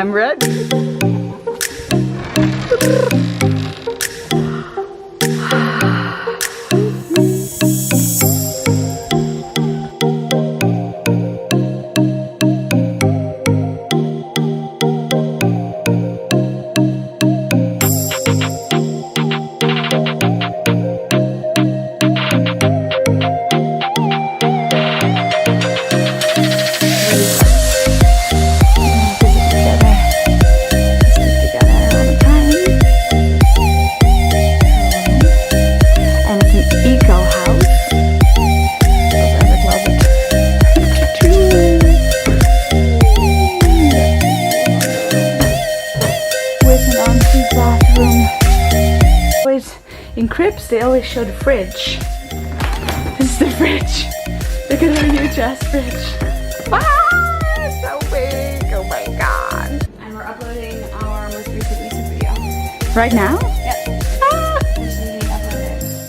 I'm ready. In cribs, they always show the fridge. This is the fridge. Look at our huge ass fridge. Ah, it's so big. Oh my god. And we're uploading our most recent YouTube video. Right now? Yep. Ah.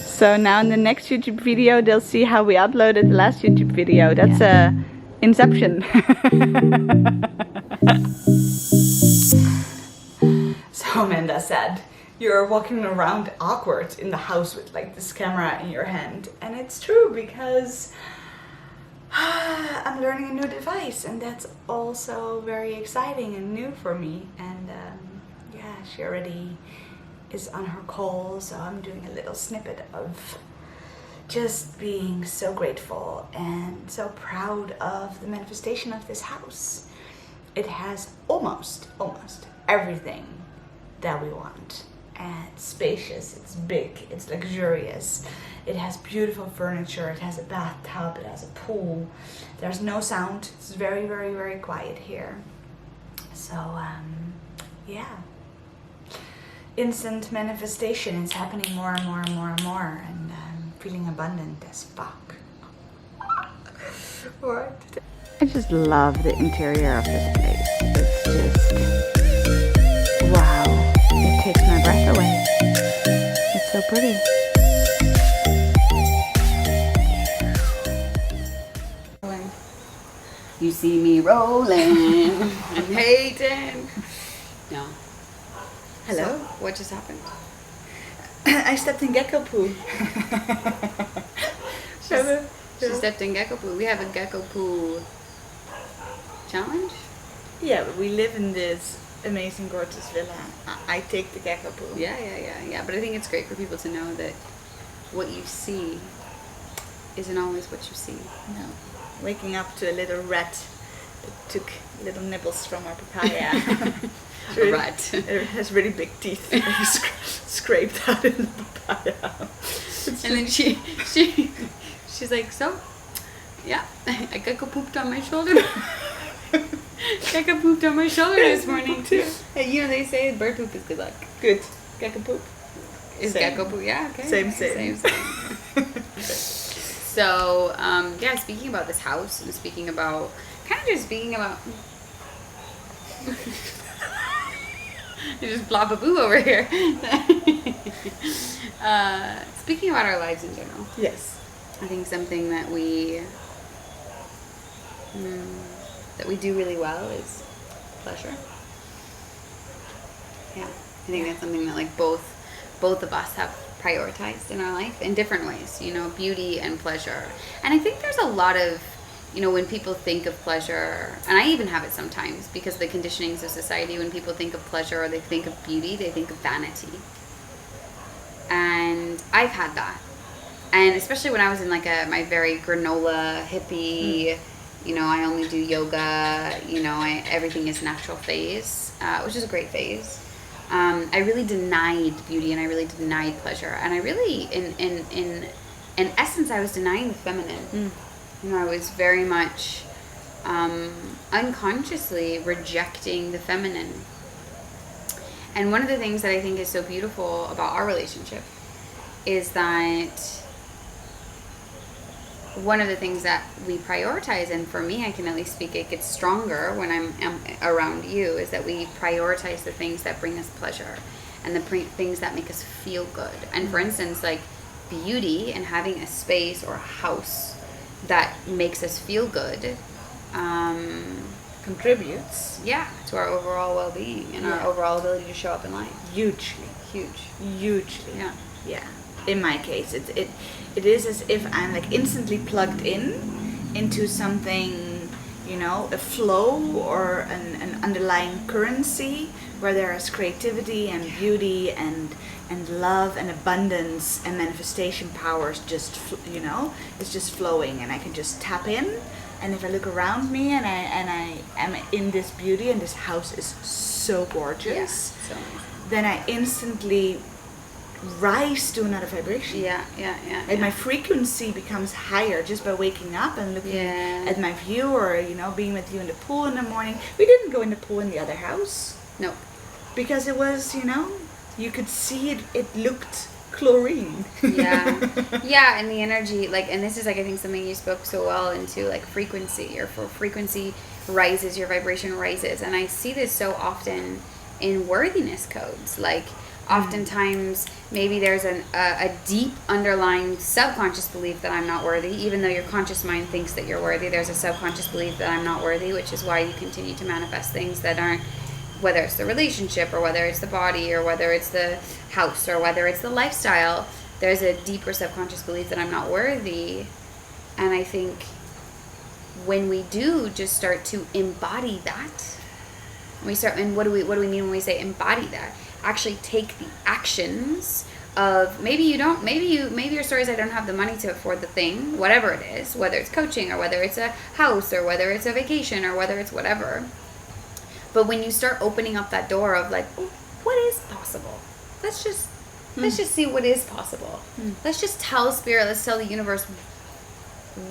So now in the next YouTube video, they'll see how we uploaded the last YouTube video. That's Inception. So Amanda said, you're walking around awkward in the house with like this camera in your hand. And it's true, because I'm learning a new device, and that's also very exciting and new for me. And yeah, she already is on her call, so I'm doing a little snippet of just being so grateful and so proud of the manifestation of this house. It has almost everything that we want. And it's spacious, it's big, it's luxurious, it has beautiful furniture, it has a bathtub, it has a pool, there's no sound, it's very, very, very quiet here. So yeah, instant manifestation is happening more and more and more and more, and I'm feeling abundant as fuck. What? I just love the interior of this place. It's just wow. It takes my breath away. It's so pretty. You see me rolling and hating. No. Hello? So, what just happened? I stepped in gecko poo. She stepped in gecko poo. We have a gecko poo challenge? Yeah, but we live in this amazing, gorgeous villa. I take the gecko poo. Yeah. But I think it's great for people to know that what you see isn't always what you see. No. Waking up to a little rat that took little nibbles from our papaya. Really, rat. It has really big teeth. Scraped out in the papaya. And then she's like, so, yeah, a gecko pooped on my shoulder. Gecko pooped on my shoulder this morning too. Hey, you know they say bird poop is good luck. Good. Gecko poop. Is Same. gecko poop? Yeah. Okay. Same. So, yeah, speaking about this house and speaking about, you just blob a boo over here. Speaking about our lives in general. Yes. I think something that we do really well is pleasure. Yeah, I think that's something that like both of us have prioritized in our life in different ways, you know, beauty and pleasure. And I think there's a lot of, you know, when people think of pleasure, and I even have it sometimes because of the conditionings of society, when people think of pleasure or they think of beauty, they think of vanity. And I've had that. And especially when I was in like my very granola hippie, you know, I only do yoga, you know, everything is natural phase, which is a great phase. I really denied beauty and I really denied pleasure. And I really, in essence, I was denying the feminine. You know, I was very much unconsciously rejecting the feminine. And one of the things that I think is so beautiful about our relationship is that one of the things that we prioritize, and for me, I can at least speak, it gets stronger when I'm around you, is that we prioritize the things that bring us pleasure and the things that make us feel good. And for instance, like beauty and having a space or a house that makes us feel good, contributes. Yeah, to our overall well-being and our overall ability to show up in life. Hugely. Hugely. Yeah. Yeah. In my case, it is as if I'm like instantly plugged into something, you know, a flow or an underlying currency where there is creativity and beauty and love and abundance and manifestation powers just, you know, it's just flowing, and I can just tap in. And if I look around me and I am in this beauty, and this house is so gorgeous, then I instantly rise to another vibration. And my frequency becomes higher just by waking up and looking at my view, or, you know, being with you in the pool in the morning. We didn't go in the pool in the other house. No. Because it was, you know, you could see it looked chlorine. Yeah, and the energy, like, and this is like, I think something you spoke so well into, like frequency. Your frequency rises, your vibration rises. And I see this so often in worthiness codes. Like, oftentimes maybe there's a deep underlying subconscious belief that I'm not worthy, even though your conscious mind thinks that you're worthy. There's a subconscious belief that I'm not worthy, which is why you continue to manifest things that aren't, whether it's the relationship or whether it's the body or whether it's the house or whether it's the lifestyle. There's a deeper subconscious belief that I'm not worthy. And I think when we do just start to embody that, and what do we mean when we say embody that? Actually take the actions of, maybe your story is I don't have the money to afford the thing, whatever it is, whether it's coaching or whether it's a house or whether it's a vacation or whether it's whatever. But when you start opening up that door of like, oh, what is possible? Let's just see what is possible. Let's just tell spirit, let's tell the universe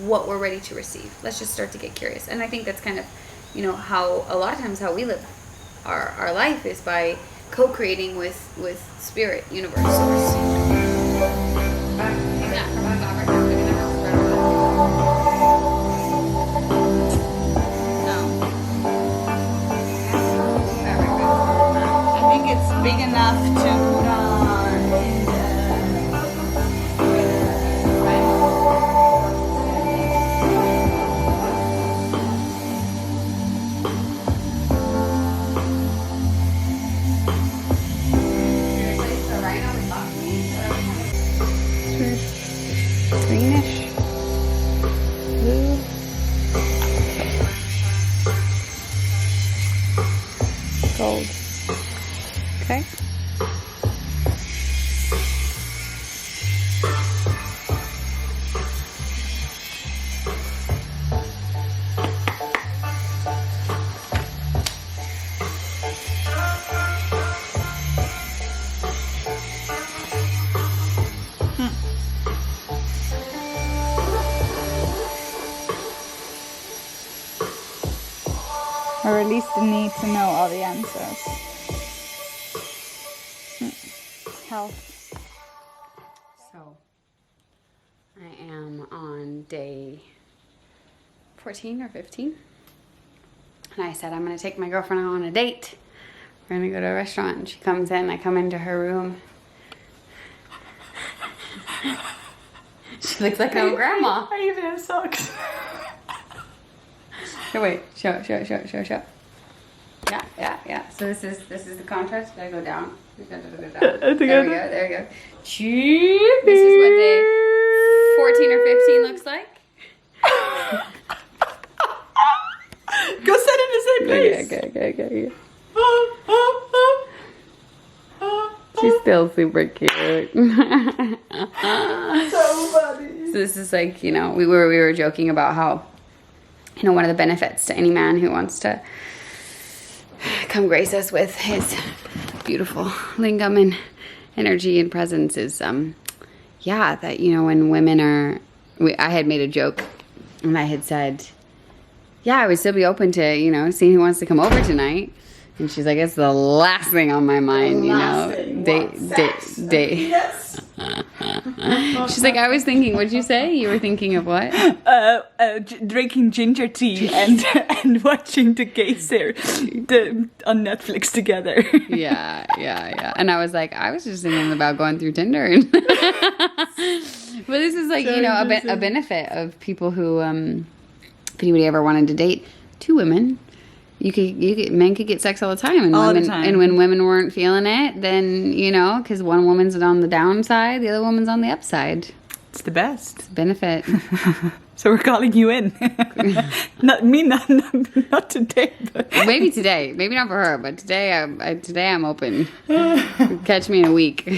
what we're ready to receive. Let's just start to get curious. And I think that's kind of, you know, how a lot of times how we live our life is by co-creating with spirit, universe, source. Big enough to put on in the greenish blue. Gold. Okay. Or at least the need to know all the answers. Health. So, I am on day 14 or 15. And I said, I'm going to take my girlfriend out on a date. We're going to go to a restaurant. She comes in, I come into her room. She looks like an old grandma. I even have socks. Here, wait, show. Yeah. So this is the contrast. Did I go down? There we go. Cheers. This is what day 14 or 15 looks like. Go sit in the same place. Okay. She's still super cute. So funny. So this is like, you know, we were joking about how, you know, one of the benefits to any man who wants to come grace us with his beautiful lingam and energy and presence is, that, you know, when women are, I had made a joke and I had said, yeah, I would still be open to, you know, seeing who wants to come over tonight. And she's like, it's the last thing on my mind, you know. Date. Yes. She's like, I was thinking, what'd you say? You were thinking of what? Drinking ginger tea and watching the Geyser on Netflix together. Yeah. And I was like, I was just thinking about going through Tinder. But this is like, you know, a benefit of people who, if anybody ever wanted to date two women, Men could get sex all the time, and All the women, time. and when women weren't feeling it, then because one woman's on the downside, the other woman's on the upside. It's the best. Benefit. So we're calling you in. Not me, not today. But Maybe today. Maybe not for her, but today I'm open. Catch me in a week.